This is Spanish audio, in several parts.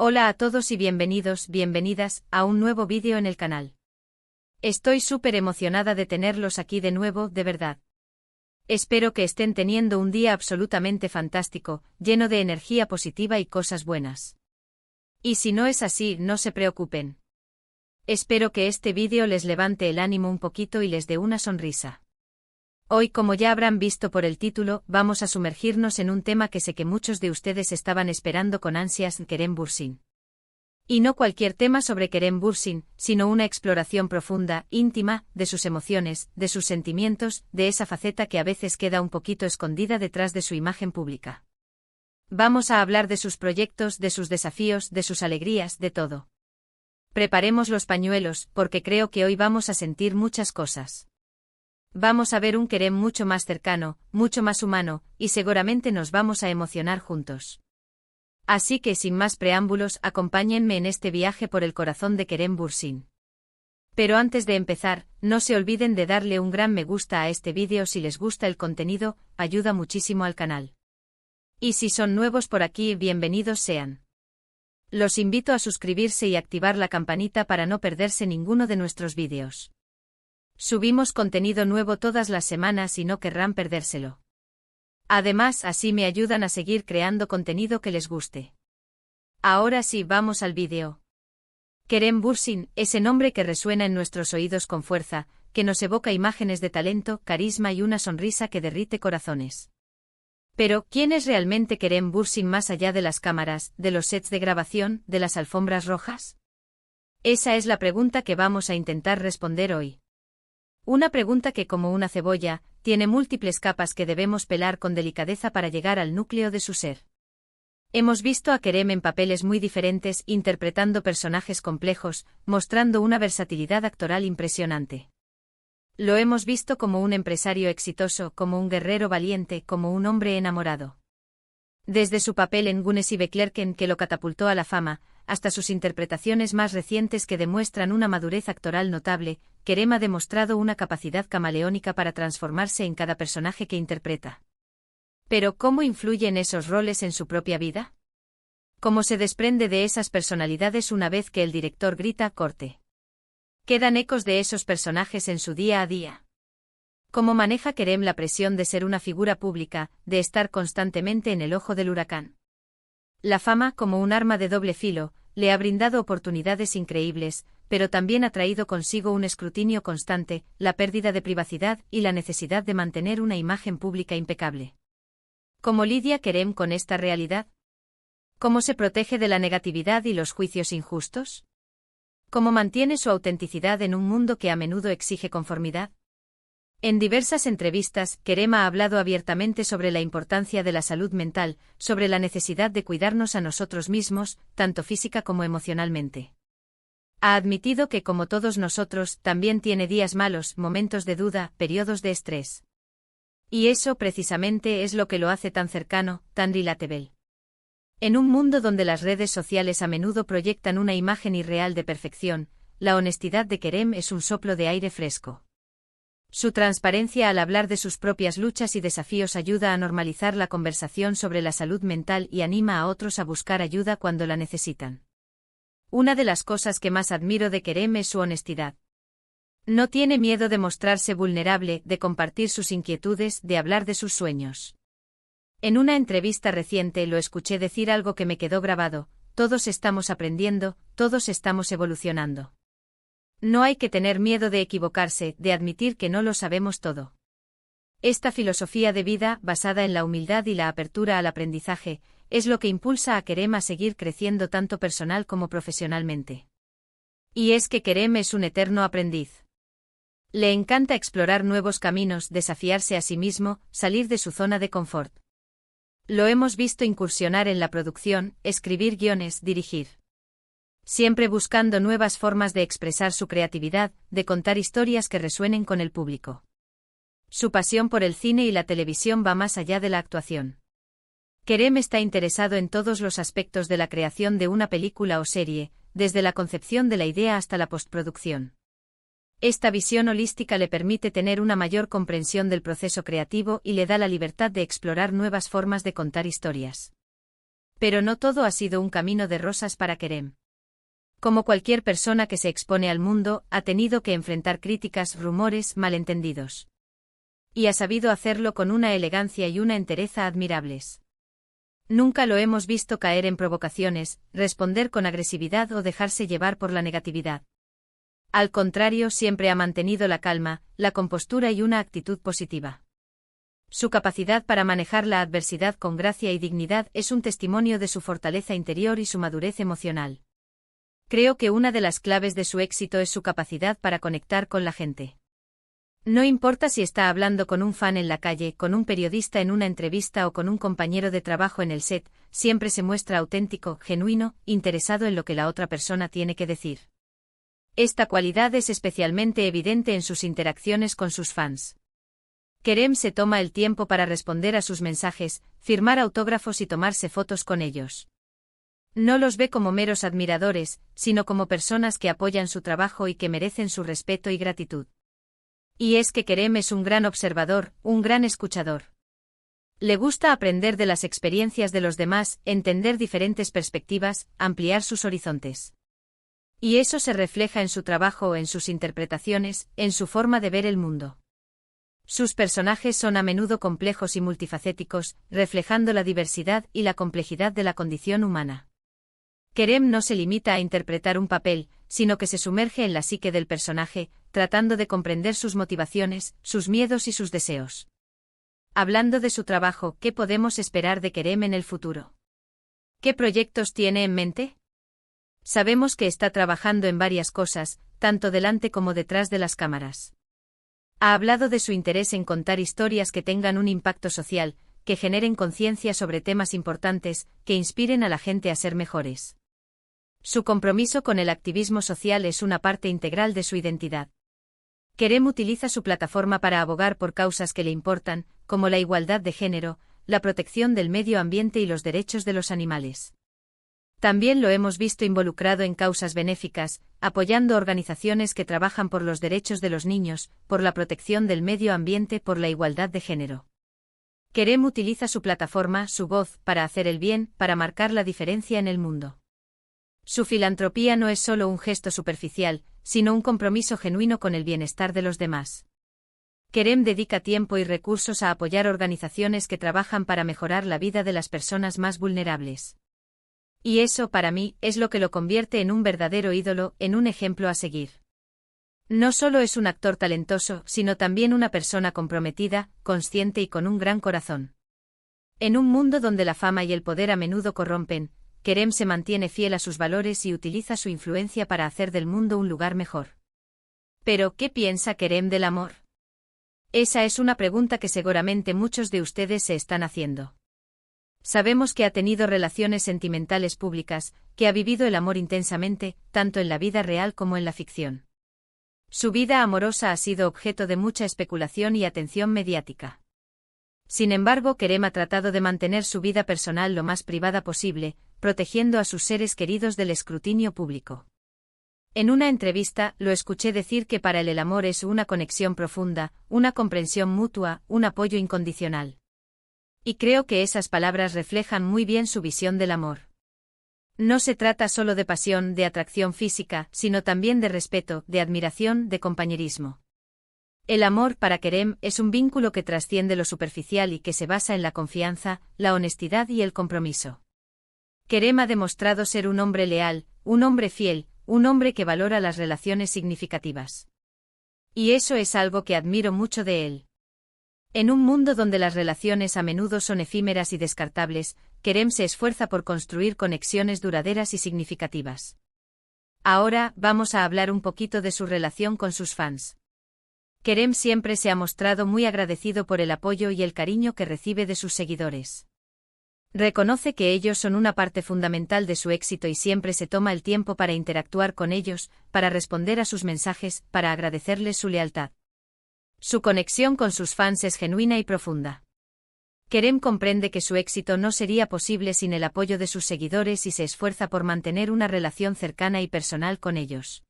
Hola a todos y bienvenidas a un nuevo vídeo en el canal. Estoy súper emocionada de tenerlos aquí de nuevo, de verdad. Espero que estén teniendo un día absolutamente fantástico, lleno de energía positiva y cosas buenas. Y si no es así, no se preocupen. Espero que este vídeo les levante el ánimo un poquito y les dé una sonrisa. Hoy, como ya habrán visto por el título, vamos a sumergirnos en un tema que sé que muchos de ustedes estaban esperando con ansias: Kerem Bürsin. Y no cualquier tema sobre Kerem Bürsin, sino una exploración profunda, íntima, de sus emociones, de sus sentimientos, de esa faceta que a veces queda un poquito escondida detrás de su imagen pública. Vamos a hablar de sus proyectos, de sus desafíos, de sus alegrías, de todo. Preparemos los pañuelos, porque creo que hoy vamos a sentir muchas cosas. Vamos a ver un Kerem mucho más cercano, mucho más humano, y seguramente nos vamos a emocionar juntos. Así que sin más preámbulos, acompáñenme en este viaje por el corazón de Kerem Bürsin. Pero antes de empezar, no se olviden de darle un gran me gusta a este vídeo si les gusta el contenido, ayuda muchísimo al canal. Y si son nuevos por aquí, bienvenidos sean. Los invito a suscribirse y activar la campanita para no perderse ninguno de nuestros vídeos. Subimos contenido nuevo todas las semanas y no querrán perdérselo. Además, así me ayudan a seguir creando contenido que les guste. Ahora sí, vamos al vídeo. Kerem Bürsin, ese nombre que resuena en nuestros oídos con fuerza, que nos evoca imágenes de talento, carisma y una sonrisa que derrite corazones. Pero, ¿quién es realmente Kerem Bürsin más allá de las cámaras, de los sets de grabación, de las alfombras rojas? Esa es la pregunta que vamos a intentar responder hoy. Una pregunta que, como una cebolla, tiene múltiples capas que debemos pelar con delicadeza para llegar al núcleo de su ser. Hemos visto a Kerem en papeles muy diferentes, interpretando personajes complejos, mostrando una versatilidad actoral impresionante. Lo hemos visto como un empresario exitoso, como un guerrero valiente, como un hombre enamorado. Desde su papel en Gunness y Beklerken, que lo catapultó a la fama, hasta sus interpretaciones más recientes que demuestran una madurez actoral notable, Kerem ha demostrado una capacidad camaleónica para transformarse en cada personaje que interpreta. Pero, ¿cómo influyen esos roles en su propia vida? ¿Cómo se desprende de esas personalidades una vez que el director grita corte? ¿Quedan ecos de esos personajes en su día a día? ¿Cómo maneja Kerem la presión de ser una figura pública, de estar constantemente en el ojo del huracán? La fama, como un arma de doble filo, le ha brindado oportunidades increíbles, pero también ha traído consigo un escrutinio constante, la pérdida de privacidad y la necesidad de mantener una imagen pública impecable. ¿Cómo lidia Kerem con esta realidad? ¿Cómo se protege de la negatividad y los juicios injustos? ¿Cómo mantiene su autenticidad en un mundo que a menudo exige conformidad? En diversas entrevistas, Kerem ha hablado abiertamente sobre la importancia de la salud mental, sobre la necesidad de cuidarnos a nosotros mismos, tanto física como emocionalmente. Ha admitido que, como todos nosotros, también tiene días malos, momentos de duda, periodos de estrés. Y eso precisamente es lo que lo hace tan cercano, tan relatable. En un mundo donde las redes sociales a menudo proyectan una imagen irreal de perfección, la honestidad de Kerem es un soplo de aire fresco. Su transparencia al hablar de sus propias luchas y desafíos ayuda a normalizar la conversación sobre la salud mental y anima a otros a buscar ayuda cuando la necesitan. Una de las cosas que más admiro de Kerem es su honestidad. No tiene miedo de mostrarse vulnerable, de compartir sus inquietudes, de hablar de sus sueños. En una entrevista reciente lo escuché decir algo que me quedó grabado: todos estamos aprendiendo, todos estamos evolucionando. No hay que tener miedo de equivocarse, de admitir que no lo sabemos todo. Esta filosofía de vida, basada en la humildad y la apertura al aprendizaje, es lo que impulsa a Kerem a seguir creciendo tanto personal como profesionalmente. Y es que Kerem es un eterno aprendiz. Le encanta explorar nuevos caminos, desafiarse a sí mismo, salir de su zona de confort. Lo hemos visto incursionar en la producción, escribir guiones, dirigir. Siempre buscando nuevas formas de expresar su creatividad, de contar historias que resuenen con el público. Su pasión por el cine y la televisión va más allá de la actuación. Kerem está interesado en todos los aspectos de la creación de una película o serie, desde la concepción de la idea hasta la postproducción. Esta visión holística le permite tener una mayor comprensión del proceso creativo y le da la libertad de explorar nuevas formas de contar historias. Pero no todo ha sido un camino de rosas para Kerem. Como cualquier persona que se expone al mundo, ha tenido que enfrentar críticas, rumores, malentendidos. Y ha sabido hacerlo con una elegancia y una entereza admirables. Nunca lo hemos visto caer en provocaciones, responder con agresividad o dejarse llevar por la negatividad. Al contrario, siempre ha mantenido la calma, la compostura y una actitud positiva. Su capacidad para manejar la adversidad con gracia y dignidad es un testimonio de su fortaleza interior y su madurez emocional. Creo que una de las claves de su éxito es su capacidad para conectar con la gente. No importa si está hablando con un fan en la calle, con un periodista en una entrevista o con un compañero de trabajo en el set, siempre se muestra auténtico, genuino, interesado en lo que la otra persona tiene que decir. Esta cualidad es especialmente evidente en sus interacciones con sus fans. Kerem se toma el tiempo para responder a sus mensajes, firmar autógrafos y tomarse fotos con ellos. No los ve como meros admiradores, sino como personas que apoyan su trabajo y que merecen su respeto y gratitud. Y es que Kerem es un gran observador, un gran escuchador. Le gusta aprender de las experiencias de los demás, entender diferentes perspectivas, ampliar sus horizontes. Y eso se refleja en su trabajo, en sus interpretaciones, en su forma de ver el mundo. Sus personajes son a menudo complejos y multifacéticos, reflejando la diversidad y la complejidad de la condición humana. Kerem no se limita a interpretar un papel, sino que se sumerge en la psique del personaje, tratando de comprender sus motivaciones, sus miedos y sus deseos. Hablando de su trabajo, ¿qué podemos esperar de Kerem en el futuro? ¿Qué proyectos tiene en mente? Sabemos que está trabajando en varias cosas, tanto delante como detrás de las cámaras. Ha hablado de su interés en contar historias que tengan un impacto social, que generen conciencia sobre temas importantes, que inspiren a la gente a ser mejores. Su compromiso con el activismo social es una parte integral de su identidad. Kerem utiliza su plataforma para abogar por causas que le importan, como la igualdad de género, la protección del medio ambiente y los derechos de los animales. También lo hemos visto involucrado en causas benéficas, apoyando organizaciones que trabajan por los derechos de los niños, por la protección del medio ambiente, por la igualdad de género. Kerem utiliza su plataforma, su voz, para hacer el bien, para marcar la diferencia en el mundo. Su filantropía no es solo un gesto superficial, sino un compromiso genuino con el bienestar de los demás. Kerem dedica tiempo y recursos a apoyar organizaciones que trabajan para mejorar la vida de las personas más vulnerables. Y eso, para mí, es lo que lo convierte en un verdadero ídolo, en un ejemplo a seguir. No solo es un actor talentoso, sino también una persona comprometida, consciente y con un gran corazón. En un mundo donde la fama y el poder a menudo corrompen, Kerem se mantiene fiel a sus valores y utiliza su influencia para hacer del mundo un lugar mejor. Pero, ¿qué piensa Kerem del amor? Esa es una pregunta que seguramente muchos de ustedes se están haciendo. Sabemos que ha tenido relaciones sentimentales públicas, que ha vivido el amor intensamente, tanto en la vida real como en la ficción. Su vida amorosa ha sido objeto de mucha especulación y atención mediática. Sin embargo, Kerem ha tratado de mantener su vida personal lo más privada posible, protegiendo a sus seres queridos del escrutinio público. En una entrevista, lo escuché decir que para él el amor es una conexión profunda, una comprensión mutua, un apoyo incondicional. Y creo que esas palabras reflejan muy bien su visión del amor. No se trata solo de pasión, de atracción física, sino también de respeto, de admiración, de compañerismo. El amor para Kerem es un vínculo que trasciende lo superficial y que se basa en la confianza, la honestidad y el compromiso. Kerem ha demostrado ser un hombre leal, un hombre fiel, un hombre que valora las relaciones significativas. Y eso es algo que admiro mucho de él. En un mundo donde las relaciones a menudo son efímeras y descartables, Kerem se esfuerza por construir conexiones duraderas y significativas. Ahora, vamos a hablar un poquito de su relación con sus fans. Kerem siempre se ha mostrado muy agradecido por el apoyo y el cariño que recibe de sus seguidores. Reconoce que ellos son una parte fundamental de su éxito y siempre se toma el tiempo para interactuar con ellos, para responder a sus mensajes, para agradecerles su lealtad. Su conexión con sus fans es genuina y profunda. Kerem comprende que su éxito no sería posible sin el apoyo de sus seguidores y se esfuerza por mantener una relación cercana y personal con ellos.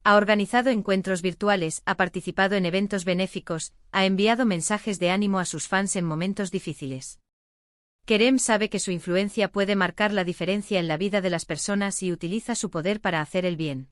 Ha organizado encuentros virtuales, ha participado en eventos benéficos, ha enviado mensajes de ánimo a sus fans en momentos difíciles. Kerem sabe que su influencia puede marcar la diferencia en la vida de las personas y utiliza su poder para hacer el bien.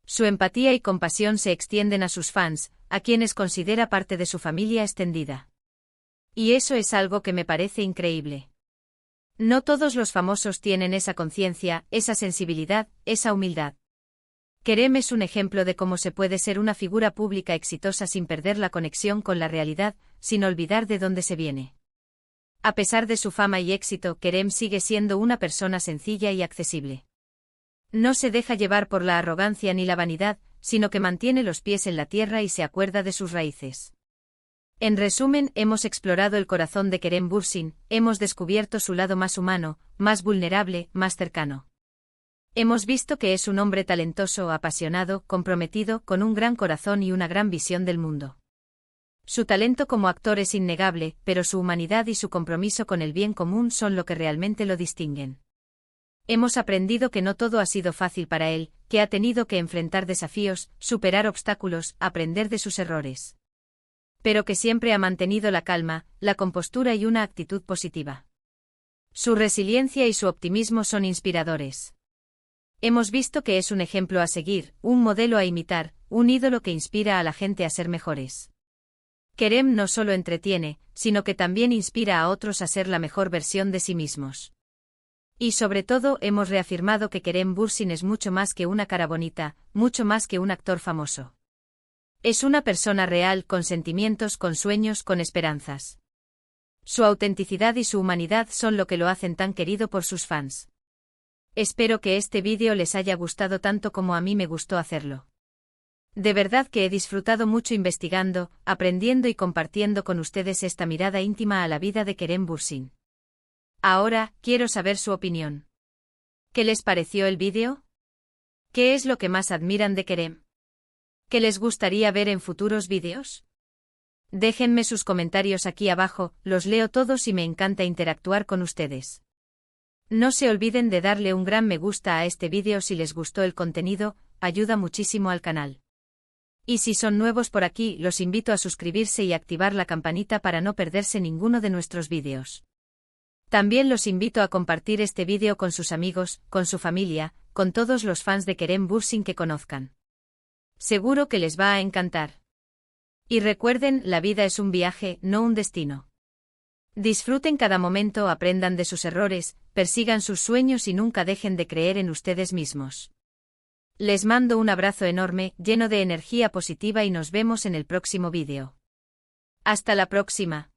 Su empatía y compasión se extienden a sus fans, a quienes considera parte de su familia extendida. Y eso es algo que me parece increíble. No todos los famosos tienen esa conciencia, esa sensibilidad, esa humildad. Kerem es un ejemplo de cómo se puede ser una figura pública exitosa sin perder la conexión con la realidad, sin olvidar de dónde se viene. A pesar de su fama y éxito, Kerem sigue siendo una persona sencilla y accesible. No se deja llevar por la arrogancia ni la vanidad, sino que mantiene los pies en la tierra y se acuerda de sus raíces. En resumen, hemos explorado el corazón de Kerem Bürsin, hemos descubierto su lado más humano, más vulnerable, más cercano. Hemos visto que es un hombre talentoso, apasionado, comprometido, con un gran corazón y una gran visión del mundo. Su talento como actor es innegable, pero su humanidad y su compromiso con el bien común son lo que realmente lo distinguen. Hemos aprendido que no todo ha sido fácil para él, que ha tenido que enfrentar desafíos, superar obstáculos, aprender de sus errores. Pero que siempre ha mantenido la calma, la compostura y una actitud positiva. Su resiliencia y su optimismo son inspiradores. Hemos visto que es un ejemplo a seguir, un modelo a imitar, un ídolo que inspira a la gente a ser mejores. Kerem no solo entretiene, sino que también inspira a otros a ser la mejor versión de sí mismos. Y sobre todo hemos reafirmado que Kerem Bürsin es mucho más que una cara bonita, mucho más que un actor famoso. Es una persona real, con sentimientos, con sueños, con esperanzas. Su autenticidad y su humanidad son lo que lo hacen tan querido por sus fans. Espero que este vídeo les haya gustado tanto como a mí me gustó hacerlo. De verdad que he disfrutado mucho investigando, aprendiendo y compartiendo con ustedes esta mirada íntima a la vida de Kerem Bürsin. Ahora, quiero saber su opinión. ¿Qué les pareció el vídeo? ¿Qué es lo que más admiran de Kerem? ¿Qué les gustaría ver en futuros vídeos? Déjenme sus comentarios aquí abajo, los leo todos y me encanta interactuar con ustedes. No se olviden de darle un gran me gusta a este vídeo si les gustó el contenido, ayuda muchísimo al canal. Y si son nuevos por aquí, los invito a suscribirse y activar la campanita para no perderse ninguno de nuestros vídeos. También los invito a compartir este vídeo con sus amigos, con su familia, con todos los fans de Kerem Bürsin que conozcan. Seguro que les va a encantar. Y recuerden, la vida es un viaje, no un destino. Disfruten cada momento, aprendan de sus errores, persigan sus sueños y nunca dejen de creer en ustedes mismos. Les mando un abrazo enorme, lleno de energía positiva y nos vemos en el próximo vídeo. Hasta la próxima.